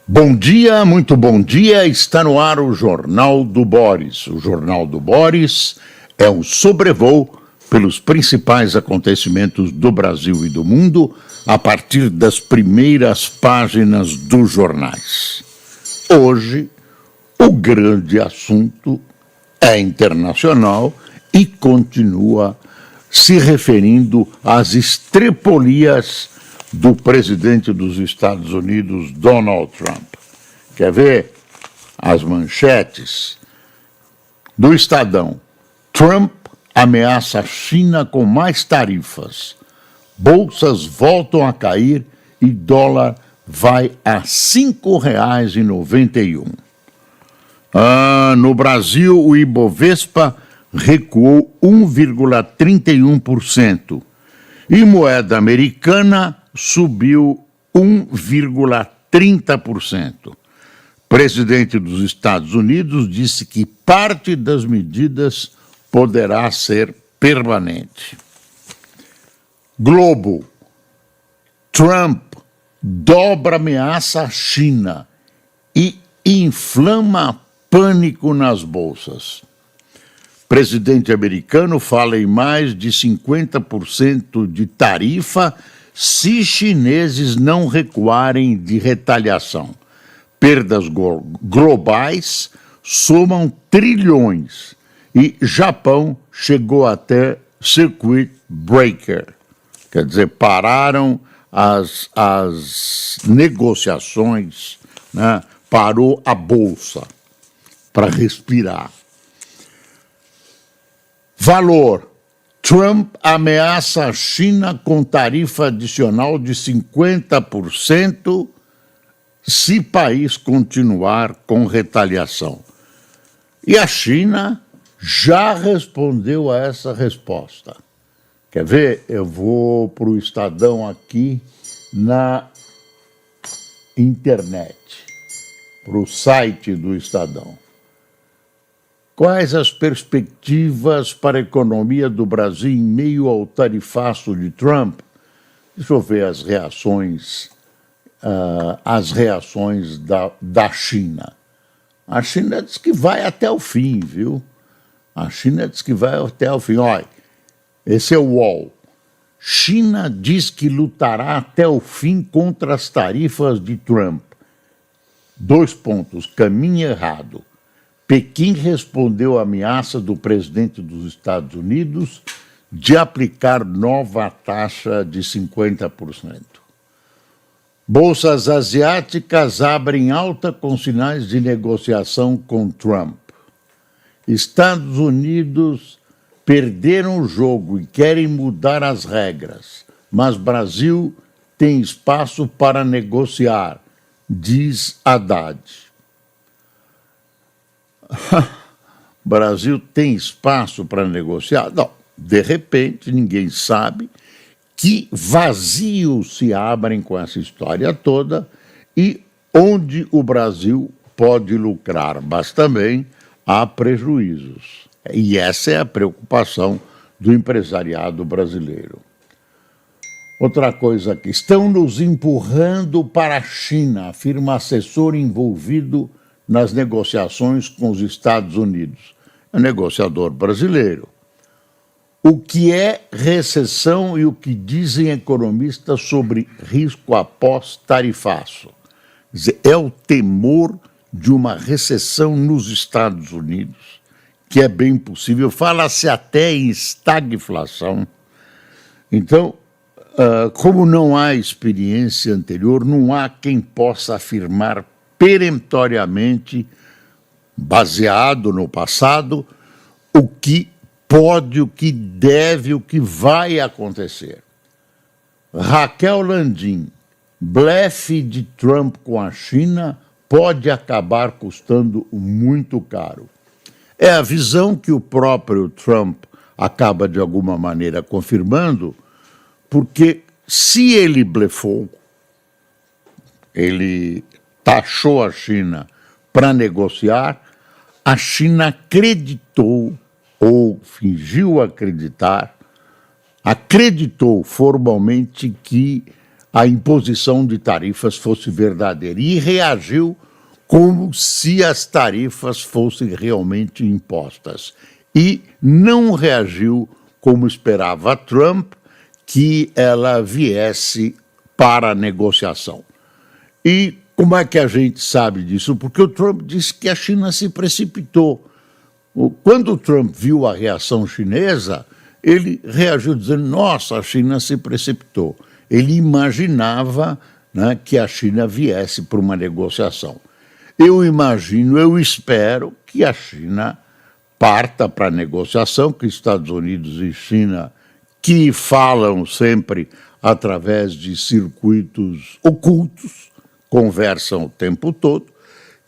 Bom dia, muito bom dia. Está no ar o Jornal do Boris. O Jornal do Boris é um sobrevoo pelos principais acontecimentos do Brasil e do mundo a partir das primeiras páginas dos jornais. Hoje, o grande assunto é internacional e continua se referindo às estrepolias do presidente dos Estados Unidos, Donald Trump. Quer ver as manchetes do Estadão? Trump ameaça a China com mais tarifas. Bolsas voltam a cair e dólar vai a R$ 5,91. No Brasil, o Ibovespa recuou 1,31% e moeda americana subiu 1,30%. Presidente dos Estados Unidos disse que parte das medidas poderá ser permanente. Globo. Trump dobra ameaça à China e inflama pânico nas bolsas. Presidente americano fala em mais de 50% de tarifa se chineses não recuarem de retaliação. Perdas globais somam trilhões e Japão chegou até circuit breaker. Quer dizer, pararam as negociações, né? Parou a bolsa para respirar. Valor. Trump ameaça a China com tarifa adicional de 50% se país continuar com retaliação. E a China já respondeu a essa resposta. Quer ver? Eu vou para o Estadão aqui na internet, para o site do Estadão. Quais as perspectivas para a economia do Brasil em meio ao tarifaço de Trump? Deixa eu ver as reações da China. A China diz que vai até o fim, viu? A China diz que vai até o fim. Olha, esse é o UOL. China diz que lutará até o fim contra as tarifas de Trump. 2 pontos, caminho errado. Pequim respondeu à ameaça do presidente dos Estados Unidos de aplicar nova taxa de 50%. Bolsas asiáticas abrem alta com sinais de negociação com Trump. Estados Unidos perderam o jogo e querem mudar as regras, mas Brasil tem espaço para negociar, diz Haddad. Brasil tem espaço para negociar? Não, de repente, ninguém sabe que vazios se abrem com essa história toda e onde o Brasil pode lucrar, mas também há prejuízos. E essa é a preocupação do empresariado brasileiro. Outra coisa aqui, estão nos empurrando para a China, afirma assessor envolvido nas negociações com os Estados Unidos. É um negociador brasileiro. O que é recessão e o que dizem economistas sobre risco após tarifaço? Quer dizer, é o temor de uma recessão nos Estados Unidos, que é bem possível. Fala-se até em estagflação. Então, como não há experiência anterior, não há quem possa afirmar peremptoriamente, baseado no passado, o que pode, o que deve, o que vai acontecer. Raquel Landim, blefe de Trump com a China pode acabar custando muito caro. É a visão que o próprio Trump acaba, de alguma maneira, confirmando, porque se ele blefou, ele taxou a China para negociar, a China acreditou, ou fingiu acreditar, acreditou formalmente que a imposição de tarifas fosse verdadeira e reagiu como se as tarifas fossem realmente impostas. E não reagiu como esperava Trump, que ela viesse para a negociação. E como é que a gente sabe disso? Porque o Trump disse que a China se precipitou. Quando o Trump viu a reação chinesa, ele reagiu dizendo, nossa, a China se precipitou. Ele imaginava, né, que a China viesse para uma negociação. Eu imagino, eu espero que a China parta para a negociação, que Estados Unidos e China, que falam sempre através de circuitos ocultos, conversam o tempo todo,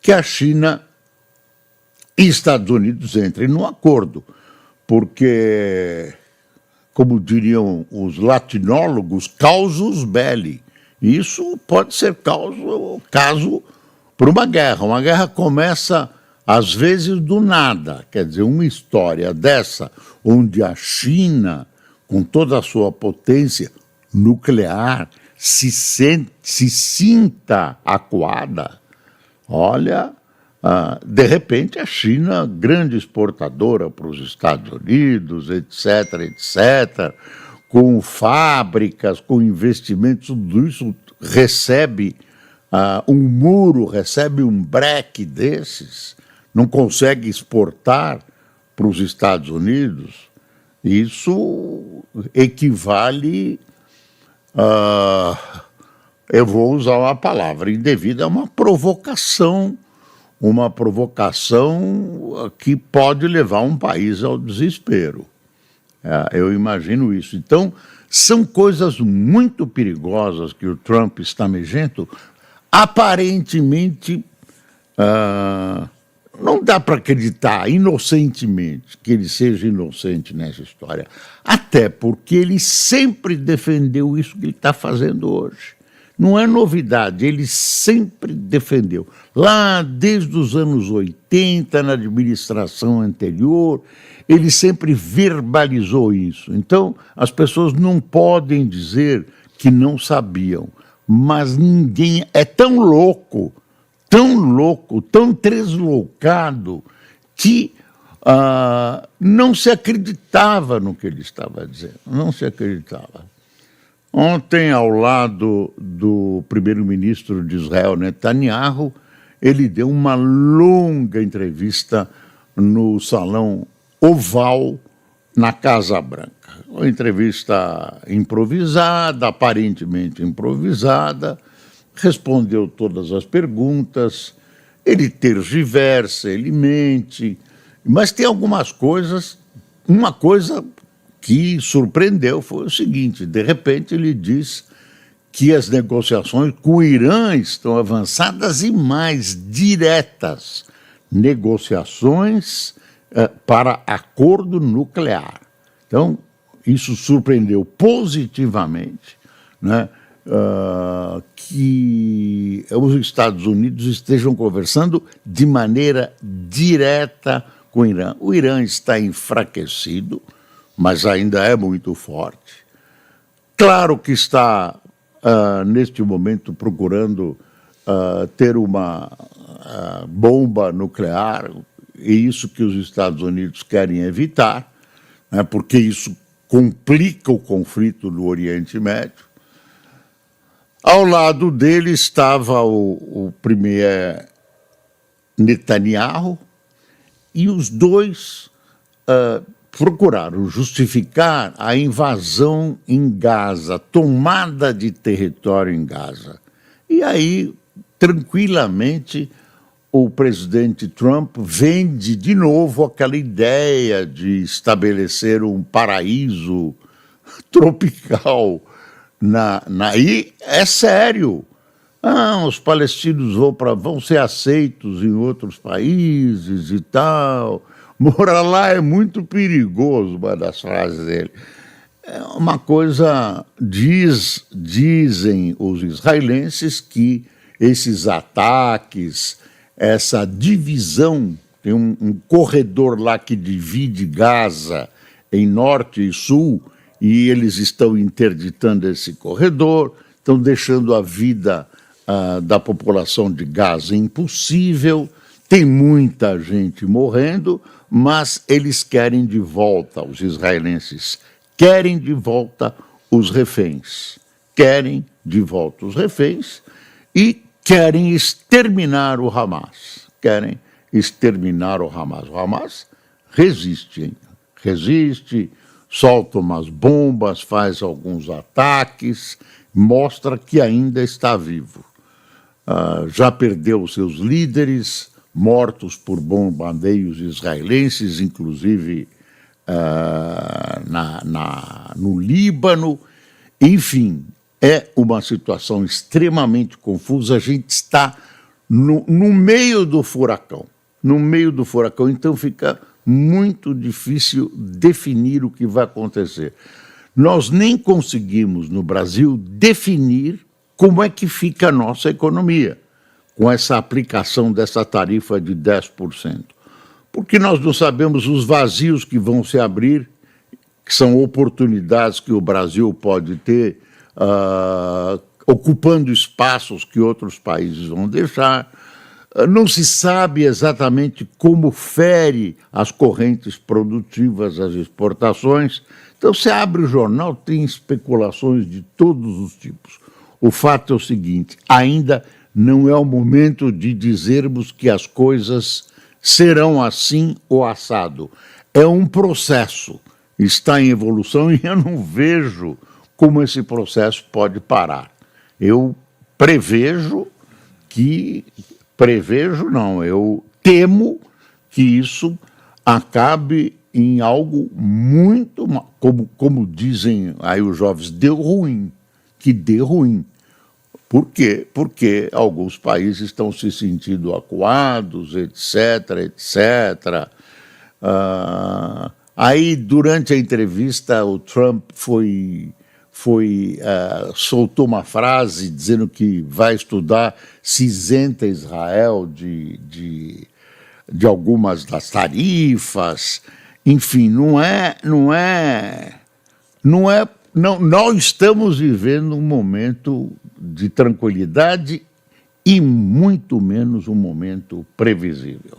que a China e Estados Unidos entrem num acordo, porque, como diriam os latinólogos, causus belli. Isso pode ser caso para uma guerra. Uma guerra começa, às vezes, do nada. Quer dizer, uma história dessa, onde a China, com toda a sua potência nuclear, se sinta acuada. Olha, de repente a China, grande exportadora para os Estados Unidos, etc., etc., com fábricas, com investimentos, tudo isso recebe um muro, recebe um breque desses, não consegue exportar para os Estados Unidos. Isso equivale eu vou usar uma palavra indevida, uma provocação que pode levar um país ao desespero. Eu imagino isso. Então, são coisas muito perigosas que o Trump está mexendo. Aparentemente, não dá para acreditar inocentemente que ele seja inocente nessa história, até porque ele sempre defendeu isso que ele está fazendo hoje. Não é novidade, ele sempre defendeu. Lá desde os anos 80, na administração anterior, ele sempre verbalizou isso. Então, as pessoas não podem dizer que não sabiam, mas ninguém é tão louco, tão deslocado, que não se acreditava no que ele estava dizendo, não se acreditava. Ontem, ao lado do primeiro-ministro de Israel, Netanyahu, ele deu uma longa entrevista no Salão Oval, na Casa Branca. Uma entrevista improvisada, aparentemente improvisada, respondeu todas as perguntas, ele tergiversa, ele mente, mas tem algumas coisas, uma coisa que surpreendeu foi o seguinte, de repente ele diz que as negociações com o Irã estão avançadas e mais diretas, negociações para acordo nuclear. Então, isso surpreendeu positivamente, né, que os Estados Unidos estejam conversando de maneira direta com o Irã. O Irã está enfraquecido, mas ainda é muito forte. Claro que está, neste momento, procurando ter uma bomba nuclear, e isso que os Estados Unidos querem evitar, né, porque isso complica o conflito no Oriente Médio. Ao lado dele estava o premier Netanyahu, e os dois procuraram justificar a invasão em Gaza, tomada de território em Gaza. E aí, tranquilamente, o presidente Trump vende de novo aquela ideia de estabelecer um paraíso tropical e é sério. Os palestinos vão ser aceitos em outros países e tal. Morar lá é muito perigoso, uma das frases dele. É uma coisa, dizem os israelenses que esses ataques, essa divisão, tem um corredor lá que divide Gaza em norte e sul, e eles estão interditando esse corredor, estão deixando a vida da população de Gaza impossível, tem muita gente morrendo, mas eles querem de volta, os israelenses querem de volta os reféns, e querem exterminar o Hamas, O Hamas resiste, solta umas bombas, faz alguns ataques, mostra que ainda está vivo. Já perdeu seus líderes, mortos por bombardeios israelenses, inclusive no Líbano. Enfim, é uma situação extremamente confusa. A gente está no meio do furacão, então fica muito difícil definir o que vai acontecer. Nós nem conseguimos, no Brasil, definir como é que fica a nossa economia com essa aplicação dessa tarifa de 10%. Porque nós não sabemos os vazios que vão se abrir, que são oportunidades que o Brasil pode ter, ocupando espaços que outros países vão deixar. Não se sabe exatamente como fere as correntes produtivas, as exportações. Então, você abre o jornal, tem especulações de todos os tipos. O fato é o seguinte: ainda não é o momento de dizermos que as coisas serão assim ou assado. É um processo, está em evolução, e eu não vejo como esse processo pode parar. Eu temo que isso acabe em algo muito, como dizem aí os jovens, dê ruim. Por quê? Porque alguns países estão se sentindo acuados, etc. Aí, durante a entrevista, o Trump soltou uma frase dizendo que vai estudar se isenta Israel de algumas das tarifas. Enfim, não estamos vivendo um momento de tranquilidade e muito menos um momento previsível.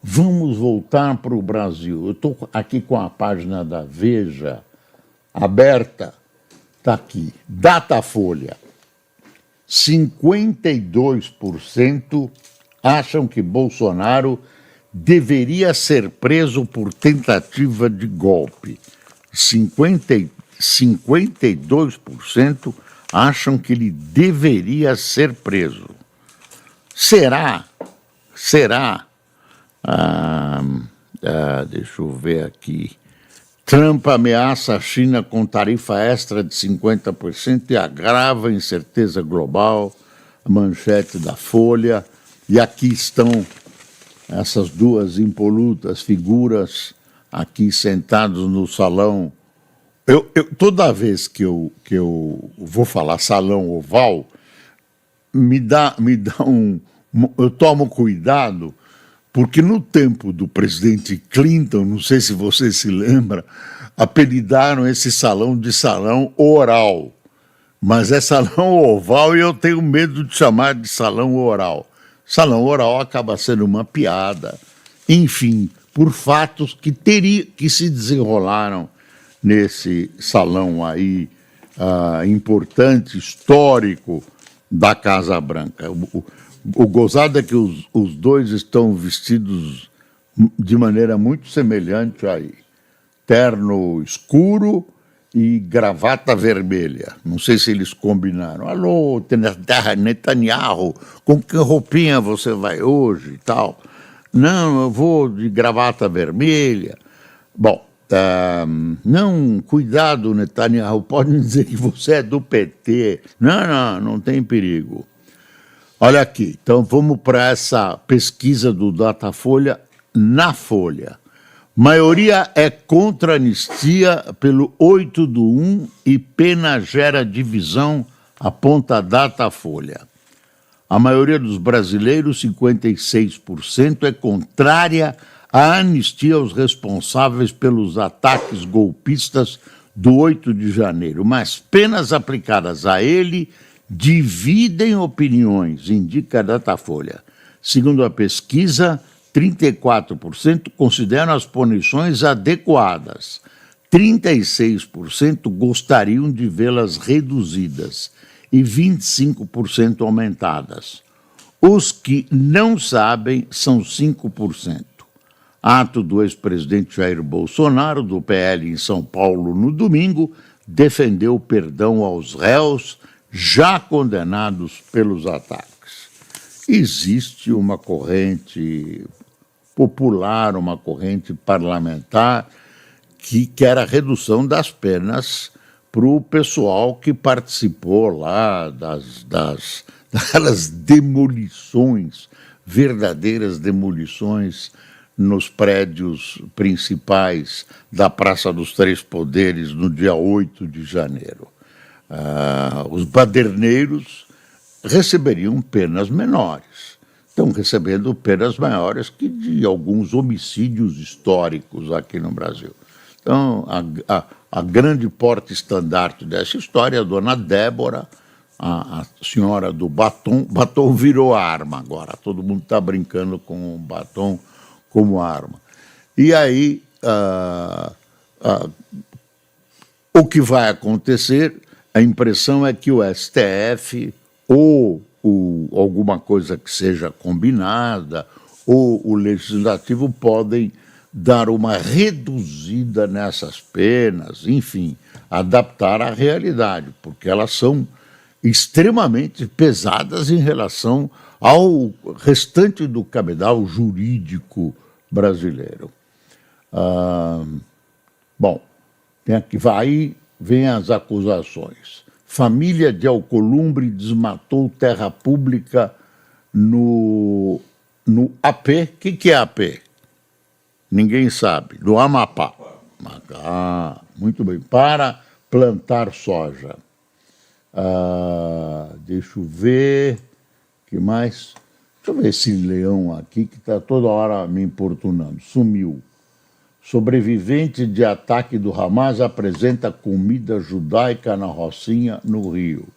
Vamos voltar para o Brasil. Eu estou aqui com a página da Veja aberta, está aqui, Datafolha. 52% acham que Bolsonaro deveria ser preso por tentativa de golpe. 52% acham que ele deveria ser preso. Será? Deixa eu ver aqui. Trump ameaça a China com tarifa extra de 50% e agrava a incerteza global, a manchete da Folha. E aqui estão essas duas impolutas figuras aqui sentados no salão. Toda vez que eu vou falar salão oval, eu tomo cuidado, porque no tempo do presidente Clinton, não sei se você se lembra, apelidaram esse salão de salão oral. Mas é salão oval e eu tenho medo de chamar de salão oral. Salão oral acaba sendo uma piada. Enfim, por fatos que se desenrolaram nesse salão aí importante, histórico da Casa Branca. O gozado é que os dois estão vestidos de maneira muito semelhante aí. Terno escuro e gravata vermelha. Não sei se eles combinaram. Alô, Netanyahu, com que roupinha você vai hoje e tal? Não, eu vou de gravata vermelha. Bom, não, cuidado, Netanyahu, podem dizer que você é do PT. Não tem perigo. Olha aqui, então vamos para essa pesquisa do Datafolha na Folha. Maioria é contra a anistia pelo 8/1 e pena gera divisão, aponta a Datafolha. A maioria dos brasileiros, 56%, é contrária à anistia aos responsáveis pelos ataques golpistas do 8 de janeiro, mas penas aplicadas a ele dividem opiniões, indica a Datafolha. Segundo a pesquisa, 34% consideram as punições adequadas, 36% gostariam de vê-las reduzidas e 25% aumentadas. Os que não sabem são 5%. Ato do ex-presidente Jair Bolsonaro, do PL em São Paulo, no domingo, defendeu perdão aos réus já condenados pelos ataques. Existe uma corrente popular, uma corrente parlamentar que quer a redução das penas para o pessoal que participou lá daquelas demolições, verdadeiras demolições nos prédios principais da Praça dos Três Poderes no dia 8 de janeiro. Os baderneiros receberiam penas menores. Estão recebendo penas maiores que de alguns homicídios históricos aqui no Brasil. Então, a grande porta-estandarte dessa história é a dona Débora, a senhora do batom. Batom virou arma agora, todo mundo está brincando com o batom como arma. E aí, o que vai acontecer, a impressão é que o STF ou alguma coisa que seja combinada, ou o Legislativo podem dar uma reduzida nessas penas, enfim, adaptar à realidade, porque elas são extremamente pesadas em relação ao restante do cabedal jurídico brasileiro. Bom, vem as acusações. Família de Alcolumbre desmatou terra pública no AP. O que é AP? Ninguém sabe. Do Amapá. Muito bem. Para plantar soja. Deixa eu ver. O que mais? Deixa eu ver esse leão aqui que está toda hora me importunando. Sumiu. Sobrevivente de ataque do Hamas apresenta comida judaica na Rocinha, no Rio.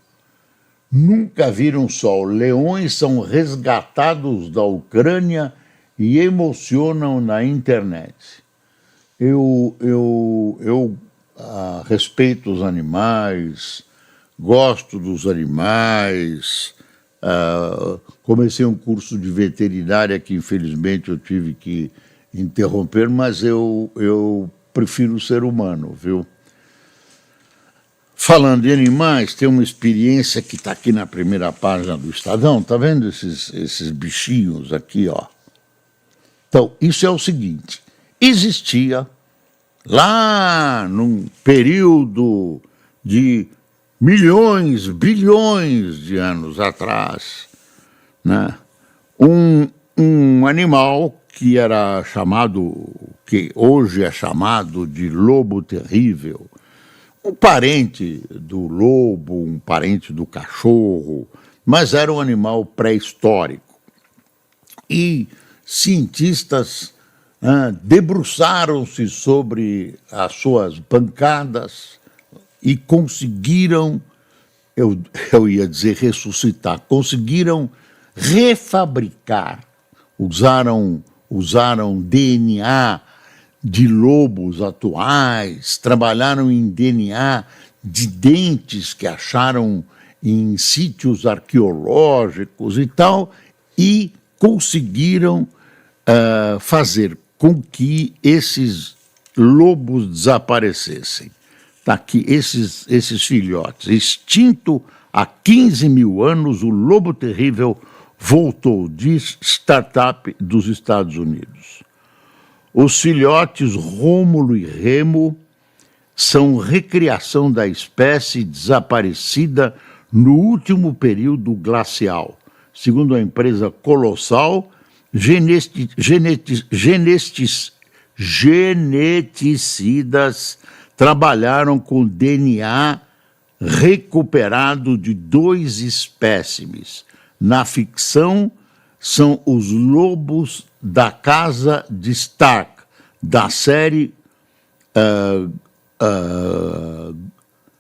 Nunca viram sol. Leões são resgatados da Ucrânia e emocionam na internet. Eu respeito os animais, gosto dos animais. Comecei um curso de veterinária que, infelizmente, eu tive que interromper, mas eu prefiro o ser humano, viu? Falando em animais, tem uma experiência que está aqui na primeira página do Estadão, tá vendo esses bichinhos aqui, ó? Então, isso é o seguinte, existia lá num período de milhões, bilhões de anos atrás, né, um animal que era chamado, que hoje é chamado de lobo terrível, um parente do lobo, um parente do cachorro, mas era um animal pré-histórico. E cientistas debruçaram-se sobre as suas bancadas e conseguiram, eu ia dizer ressuscitar, conseguiram refabricar, usaram DNA de lobos atuais, trabalharam em DNA de dentes que acharam em sítios arqueológicos e tal, e conseguiram fazer com que esses lobos desaparecessem. Está aqui, esses filhotes. Extinto há 15 mil anos, o lobo terrível voltou, diz startup dos Estados Unidos. Os filhotes Rômulo e Remo são recriação da espécie desaparecida no último período glacial. Segundo a empresa Colossal, geneticidas trabalharam com DNA recuperado de 2 espécimes. Na ficção, são os lobos da casa de Stark, da série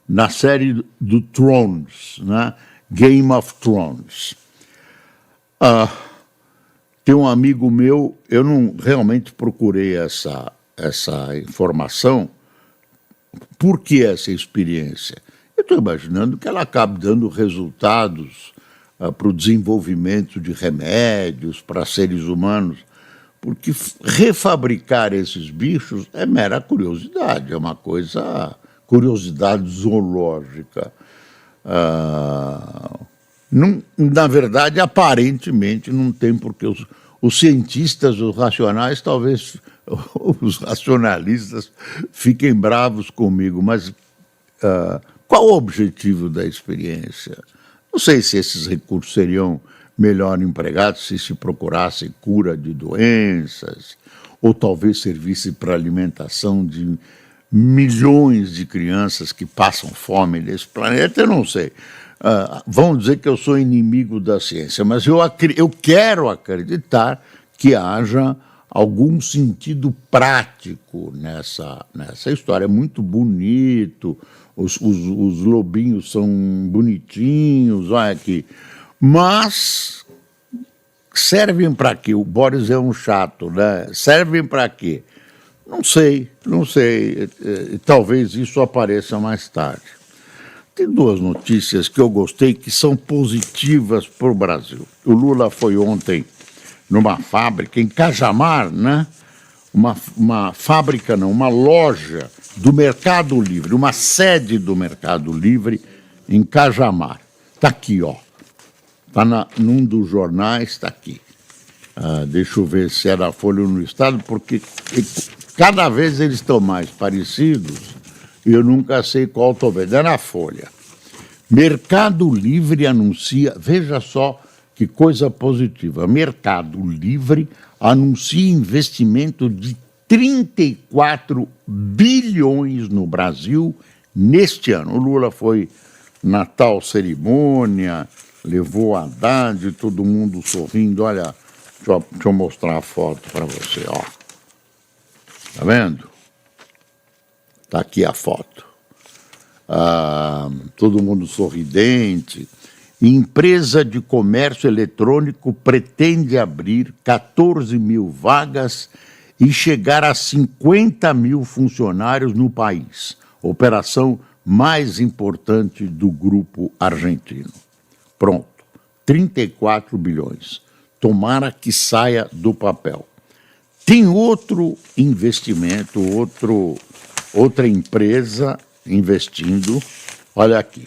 na série do Thrones, né? Game of Thrones. Tem um amigo meu, eu não realmente procurei essa informação. Por que essa experiência? Eu estou imaginando que ela acabe dando resultados para o desenvolvimento de remédios para seres humanos, porque refabricar esses bichos é mera curiosidade, é uma curiosidade zoológica. Na verdade, aparentemente, não tem porque os cientistas, os racionais, talvez os racionalistas fiquem bravos comigo, mas qual o objetivo da experiência? Não sei se esses recursos seriam melhor empregados se procurasse cura de doenças, ou talvez servisse para a alimentação de milhões de crianças que passam fome nesse planeta, eu não sei. Vão dizer que eu sou inimigo da ciência, mas eu quero acreditar que haja algum sentido prático nessa história. É muito bonito, os lobinhos são bonitinhos, olha aqui, mas servem para quê? O Boris é um chato, né? Servem para quê? Não sei. Talvez isso apareça mais tarde. Tem duas notícias que eu gostei que são positivas para o Brasil. O Lula foi ontem numa fábrica em Cajamar, né? Uma fábrica não, uma loja do Mercado Livre, uma sede do Mercado Livre em Cajamar. Está aqui, ó. Está num dos jornais, está aqui. Deixa eu ver se é da Folha ou no Estado, porque cada vez eles estão mais parecidos e eu nunca sei qual estou vendo. É na Folha. Mercado Livre anuncia, veja só que coisa positiva, Mercado Livre anuncia investimento de 34 bilhões no Brasil neste ano. O Lula foi na tal cerimônia, levou a Haddad, todo mundo sorrindo. Olha, deixa eu mostrar a foto para você, ó. Tá vendo? Tá aqui a foto. Todo mundo sorridente. Empresa de comércio eletrônico pretende abrir 14 mil vagas e chegar a 50 mil funcionários no país. Operação mais importante do grupo argentino. Pronto, 34 bilhões. Tomara que saia do papel. Tem outro investimento, outra empresa investindo, olha aqui,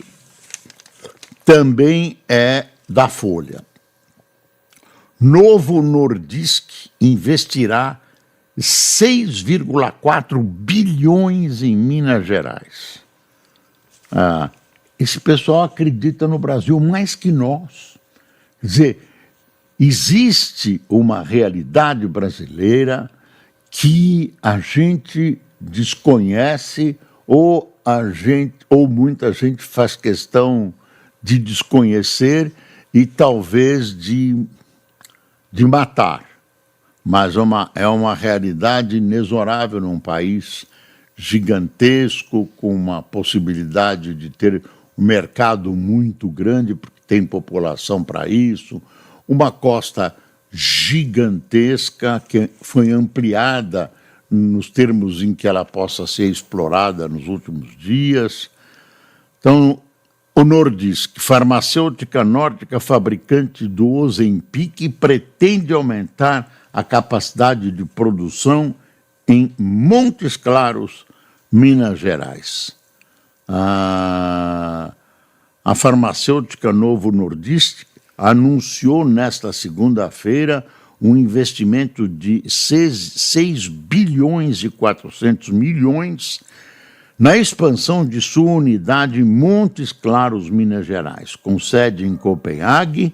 também é da Folha. Novo Nordisk investirá 6,4 bilhões em Minas Gerais. Esse pessoal acredita no Brasil mais que nós. Quer dizer, existe uma realidade brasileira que a gente desconhece ou muita gente faz questão de desconhecer e talvez de matar. Mas é uma realidade inexorável num país gigantesco, com uma possibilidade de ter um mercado muito grande, porque tem população para isso, uma costa gigantesca que foi ampliada nos termos em que ela possa ser explorada nos últimos dias. Então, o Nordisk, farmacêutica nórdica fabricante do Ozempic, pretende aumentar a capacidade de produção em Montes Claros, Minas Gerais. A farmacêutica Novo Nordisk anunciou nesta segunda-feira um investimento de 6 bilhões e 400 milhões na expansão de sua unidade em Montes Claros, Minas Gerais. Com sede em Copenhague,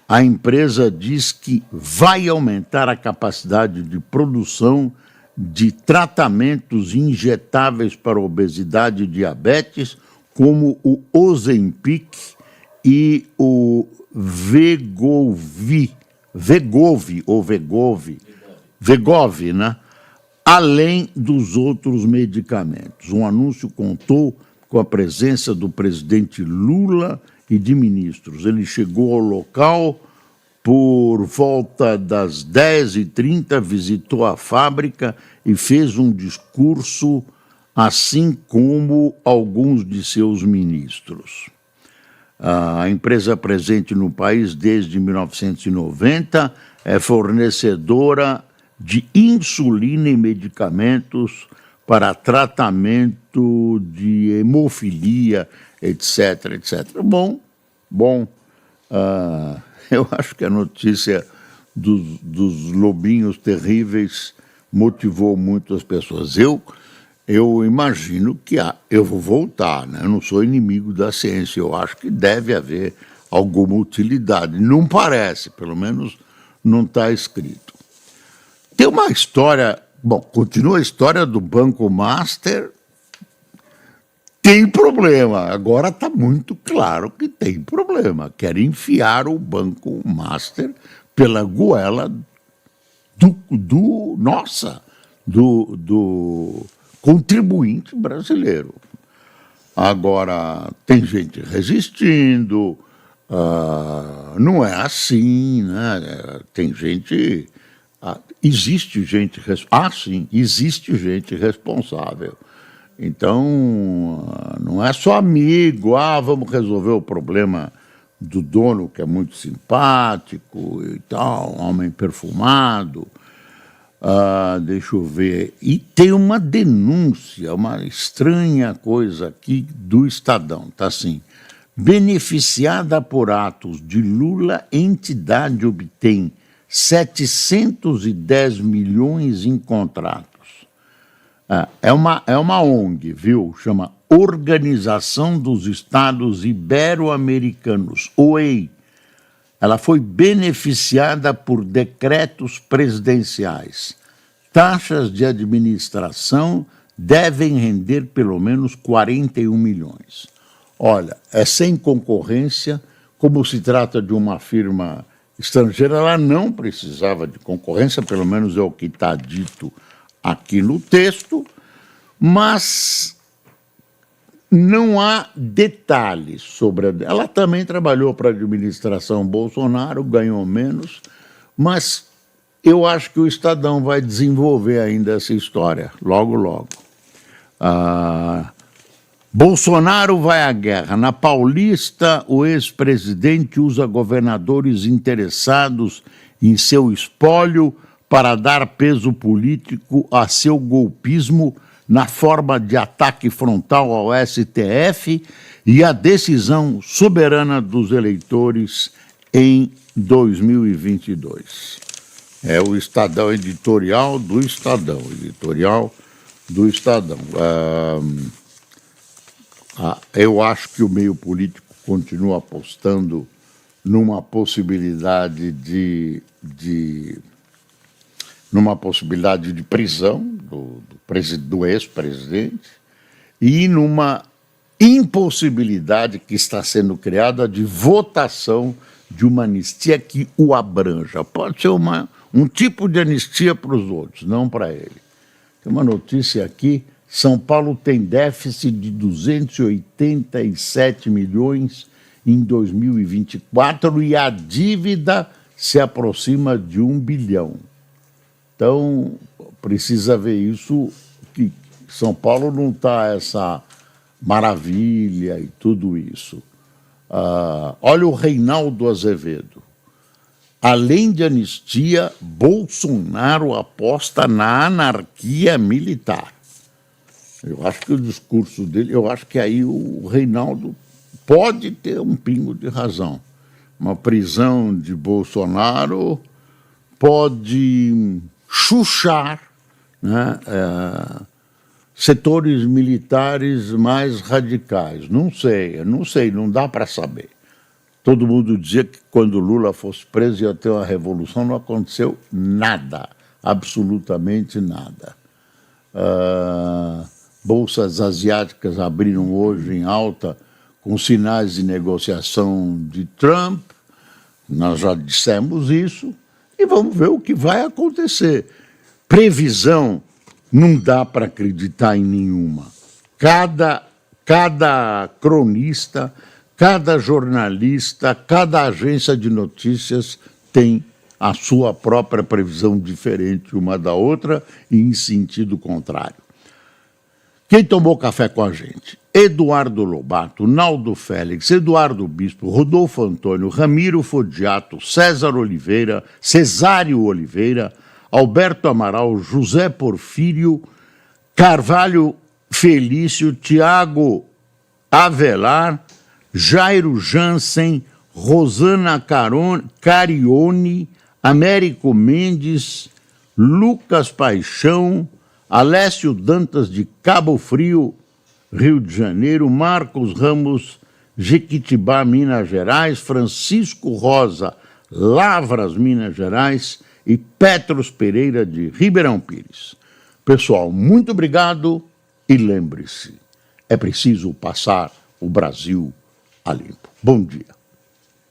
a empresa diz que vai aumentar a capacidade de produção de tratamentos injetáveis para obesidade e diabetes, como o Ozempic e o Wegovy, né? além dos outros medicamentos. Um anúncio contou com a presença do presidente Lula e de ministros. Ele chegou ao local por volta das 10h30, visitou a fábrica e fez um discurso, assim como alguns de seus ministros. A empresa presente no país desde 1990 é fornecedora de insulina e medicamentos para tratamento de hemofilia, etc, etc. Bom, eu acho que a notícia dos lobinhos terríveis motivou muito as pessoas. Eu imagino que eu vou voltar, né? Eu não sou inimigo da ciência, eu acho que deve haver alguma utilidade. Não parece, pelo menos não está escrito. Tem uma história, continua a história do Banco Master. Tem problema, agora está muito claro que tem problema. Querem enfiar o Banco Master pela goela do contribuinte brasileiro. Agora, tem gente resistindo, não é assim, né? Tem gente... existe gente responsável. Então, não é só amigo, vamos resolver o problema do dono, que é muito simpático e tal, um homem perfumado. Deixa eu ver. E tem uma denúncia, uma estranha coisa aqui do Estadão, tá assim. Beneficiada por atos de Lula, entidade obtém 710 milhões em contratos. É uma ONG, viu? Chama Organização dos Estados Ibero-Americanos, OEI. Ela foi beneficiada por decretos presidenciais. Taxas de administração devem render pelo menos 41 milhões. Olha, é sem concorrência, como se trata de uma firma estrangeira, ela não precisava de concorrência, pelo menos é o que está dito aqui no texto, mas não há detalhes sobre ela também trabalhou para a administração Bolsonaro, ganhou menos, mas eu acho que o Estadão vai desenvolver ainda essa história, logo, logo. Bolsonaro vai à guerra. Na Paulista, o ex-presidente usa governadores interessados em seu espólio para dar peso político a seu golpismo na forma de ataque frontal ao STF e à decisão soberana dos eleitores em 2022. É o Estadão, editorial do Estadão. Eu acho que o meio político continua apostando numa possibilidade de prisão do ex-presidente e numa impossibilidade que está sendo criada de votação de uma anistia que o abranja. Pode ser um tipo de anistia para os outros, não para ele. Tem uma notícia aqui: São Paulo tem déficit de 287 milhões em 2024 e a dívida se aproxima de 1 bilhão. Então, precisa ver isso, que São Paulo não está essa maravilha e tudo isso. Olha o Reinaldo Azevedo. Além de anistia, Bolsonaro aposta na anarquia militar. Eu acho que o discurso dele, eu acho que aí o Reinaldo pode ter um pingo de razão. Uma prisão de Bolsonaro pode chuchar, né, setores militares mais radicais. Não sei, não dá para saber. Todo mundo dizia que quando Lula fosse preso ia ter uma revolução, não aconteceu nada, absolutamente nada. Bolsas asiáticas abriram hoje em alta com sinais de negociação de Trump, nós já dissemos isso, e vamos ver o que vai acontecer. Previsão não dá para acreditar em nenhuma. Cada cronista, cada jornalista, cada agência de notícias tem a sua própria previsão diferente uma da outra e em sentido contrário. Quem tomou café com a gente? Eduardo Lobato, Naldo Félix, Eduardo Bispo, Rodolfo Antônio, Ramiro Fodiato, César Oliveira, Cesário Oliveira, Alberto Amaral, José Porfírio, Carvalho Felício, Tiago Avelar, Jairo Jansen, Rosana Carione, Américo Mendes, Lucas Paixão, Alessio Dantas de Cabo Frio, Rio de Janeiro, Marcos Ramos, Jequitibá, Minas Gerais, Francisco Rosa, Lavras, Minas Gerais e Petros Pereira de Ribeirão Pires. Pessoal, muito obrigado e lembre-se, é preciso passar o Brasil a limpo. Bom dia.